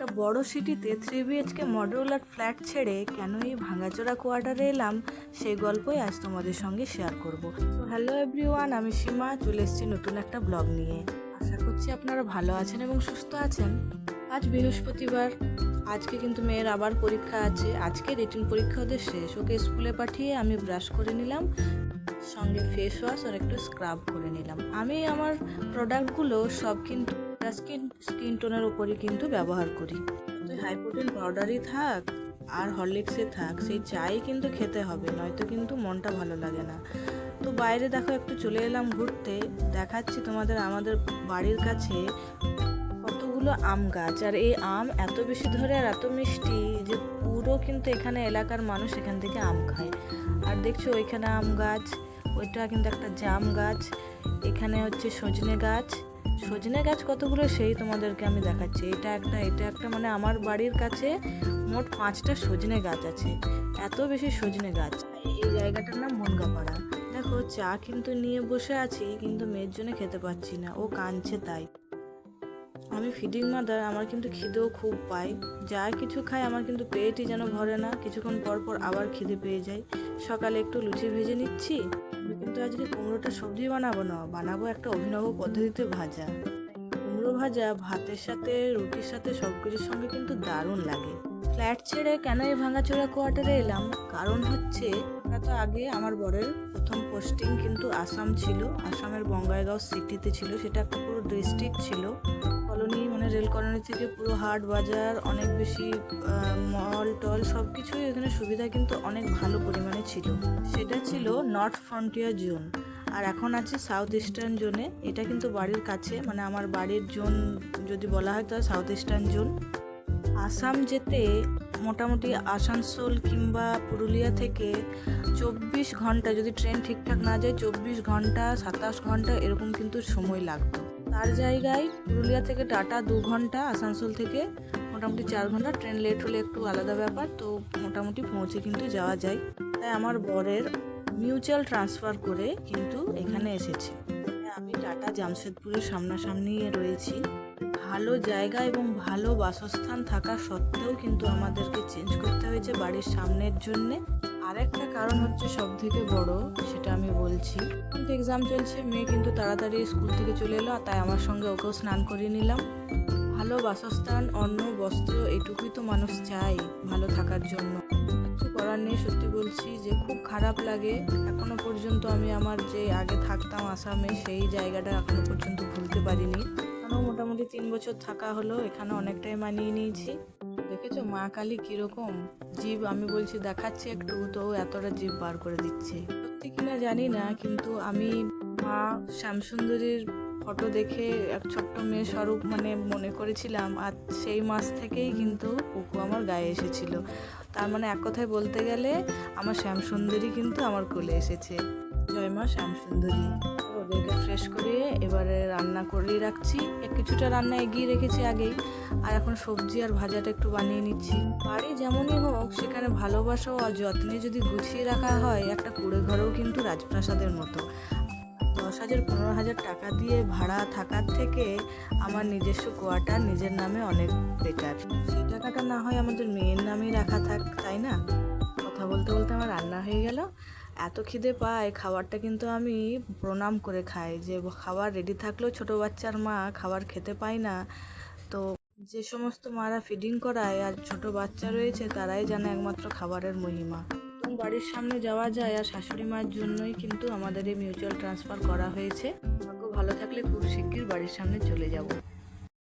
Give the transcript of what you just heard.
একটা বড় সিটিতে 3 BHK মডুলার ফ্ল্যাট ছেড়ে কেন এই ভাঙাচোরা কোয়ার্টারে এলাম সেই গল্পই আজ তোমাদের সঙ্গে শেয়ার করব। তো হ্যালো এভরিওয়ান, আমি সীমা চলে এসেছি নতুন একটা ব্লগ নিয়ে। আশা করছি আপনারা ভালো আছেন এবং সুস্থ আছেন। আজ বৃহস্পতিবার, আজকে কিন্তু মেয়ের আবার পরীক্ষা আছে। আজকে রিটেন পরীক্ষা ওদের শেষ। ওকে স্কুলে পাঠিয়ে আমি ব্রাশ করে নিলাম, সঙ্গে ফেস ওয়াশ আর একটু স্ক্রাব করে নিলাম। আমি আমার প্রোডাক্টগুলো সব কিন্তু স্কিন টোনের উপরই কিন্তু ব্যবহার করি। তো হাই প্রোটিন পাউডারই থাক আর হরলিক্সে থাক, সেই চাই কিন্তু খেতে হবে, নয়তো কিন্তু মনটা ভালো লাগে না। তো বাইরে দেখো একটু চলে এলাম ঘুরতে, দেখাচ্ছি তোমাদের আমাদের বাড়ির কাছে কতগুলো আম গাছ। আর এই আম এত বেশি ধরে আর এত মিষ্টি যে পুরো কিন্তু এখানে এলাকার মানুষ এখান থেকে আম খায়। আর দেখছো ওইখানে আম গাছ, ওইটা কিন্তু একটা জাম গাছ, এখানে হচ্ছে সজনে গাছ কতগুলো সেই তোমাদেরকে আমি দেখাচ্ছি। এটা একটা মানে আমার বাড়ির কাছে মোট 5টা সজনে গাছ আছে। এত বেশি সজনে গাছ। এই জায়গাটার নাম মনগাপাড়া। দেখো চা কিন্তু নিয়ে বসে আছি, কিন্তু মেয়ের জন্য খেতে পাচ্ছি না, ও কাঁদছে তাই। আমি ফিডিং মাদার, আমার কিন্তু খিদেও খুব পাই। যা কিছু খাই আমার কিন্তু পেটই যেন ভরে না, কিছুক্ষণ পর পর আবার খিদে পেয়ে যায়। সকালে একটু লুচি ভেজে নিচ্ছি, কিন্তু আজকে কুমড়োটা সবজি বানাবো একটা অভিনব পদ্ধতিতে ভাজা। কুমড়ো ভাজা ভাতের সাথে, রুটির সাথে, সব কিছুর সঙ্গে কিন্তু দারুণ লাগে। ফ্ল্যাট ছেড়ে কেন এই ভাঙাচোরা কোয়ার্টারে এলাম, কারণ হচ্ছে আমরা তো আগে আমার বরের প্রথম পোস্টিং কিন্তু আসাম ছিল, আসামের বঙ্গাইগাঁও সিটিতে ছিল। সেটা একটা পুরো ডিস্ট্রিক্ট ছিল, কলোনি, মানে রেল কলোনি থেকে পুরো হাট বাজার, অনেক বেশি মল টল সব কিছুই এখানে সুবিধা কিন্তু অনেক ভালো পরিমাণে ছিল। সেটা ছিল নর্থ ফ্রন্টিয়ার জোন, আর এখন আছে সাউথ ইস্টার্ন জোনে। এটা কিন্তু বাড়ির কাছে, মানে আমার বাড়ির জোন যদি বলা হয় তাহলে সাউথ ইস্টার্ন জোন। আসাম যেতে মোটামুটি আসানসোল কিংবা পুরুলিয়া থেকে 24 ঘন্টা, যদি ট্রেন ঠিকঠাক না যায় 24 ঘন্টা 27 ঘন্টা এরকম কিন্তু সময় লাগতো। তার জায়গায় পুরুলিয়া থেকে টাটা 2 ঘন্টা, আসানসোল থেকে মোটামুটি 4 ঘন্টা, ট্রেন লেট হলে একটু আলাদা ব্যাপার, তো মোটামুটি পৌঁছে কিন্তু যাওয়া যায়। তাই আমার বরের মিউচুয়াল ট্রান্সফার করে কিন্তু এখানে এসেছে। আমি টাটা জামশেদপুরের সামনাসামনি রয়েছি। ভালো জায়গা এবং ভালো বাসস্থান থাকা সত্ত্বেও কিন্তু আমাদেরকে চেঞ্জ করতে হয়েছে বাড়ির সামনের জন্যে। আর একটা কারণ হচ্ছে সব থেকে বড়, সেটা আমি বলছি। এক্সাম চলছে, মেয়ে কিন্তু তাড়াতাড়ি স্কুল থেকে চলে এলো, তাই আমার সঙ্গে ওকেও স্নান করিয়ে নিলাম। ভালো বাসস্থান, অন্ন, বস্ত্র, এটুকুই তো মানুষ চায় ভালো থাকার জন্য। কিছু করার নেই, সত্যি বলছি যে খুব খারাপ লাগে। এখনো পর্যন্ত আমি আমার যে আগে থাকতাম আসামে, সেই জায়গাটা এখনো পর্যন্ত ভুলতে পারিনি। এখানেও মোটামুটি 3 বছর থাকা হলো, এখানে অনেকটাই মানিয়ে নিয়েছি। দেখেছো মা কালী কিরকম জীব, আমি বলছি দেখাচ্ছি একটু, তো এতটা জীব বার করে দিচ্ছে। সত্যি কিনা জানি না, কিন্তু আমি মা শ্যামসুন্দরীর ফটো দেখে এক ছোট্ট মেয়ে স্বরূপ মানে মনে করেছিলাম, আর সেই মাস থেকেই কিন্তু পুকু আমার গায়ে এসেছিল। তার মানে এক কথায় বলতে গেলে আমার শ্যামসুন্দরী কিন্তু আমার কোলে এসেছে। জয় মা শ্যামসুন্দরী। ওদেরকে ফ্রেশ করিয়ে এবারে রান্না করিয়ে রাখছি। কিছুটা রান্না এগিয়ে রেখেছি আগেই, আর এখন সবজি আর ভাজাটা একটু বানিয়ে নিচ্ছি। বাড়ি যেমনই হোক, সেখানে ভালোবাসা ও যত্নে যদি গুছিয়ে রাখা হয়, একটা কুঁড়ে ঘরেও কিন্তু রাজপ্রাসাদের মতো। 10,000 15,000 টাকা দিয়ে ভাড়া থাকার থেকে আমার নিজস্ব কোয়ার্টার নিজের নামে অনেক বেটার। সেই টাকাটা না হয় আমাদের মেয়ের নামেই রাখা থাক, তাই না? কথা বলতে বলতে আমার রান্না হয়ে গেল। এত খিদে পায়, খাবারটা কিন্তু আমি প্রণাম করে খাই, যে খাবার রেডি থাকলেও ছোট বাচ্চার মা খাবার খেতে পায় না। তো যে সমস্ত মারা ফিডিং করায় আর ছোট বাচ্চা রয়েছে, তারাই জানে একমাত্র খাবারের মহিমা। এবং বাড়ির সামনে যাওয়া যায়, আর শাশুড়ি মায়ের জন্যই কিন্তু আমাদের এই মিউচুয়াল ট্রান্সফার করা হয়েছে। ভাগ্য ভালো থাকলে খুব শিগগির বাড়ির সামনে চলে যাব।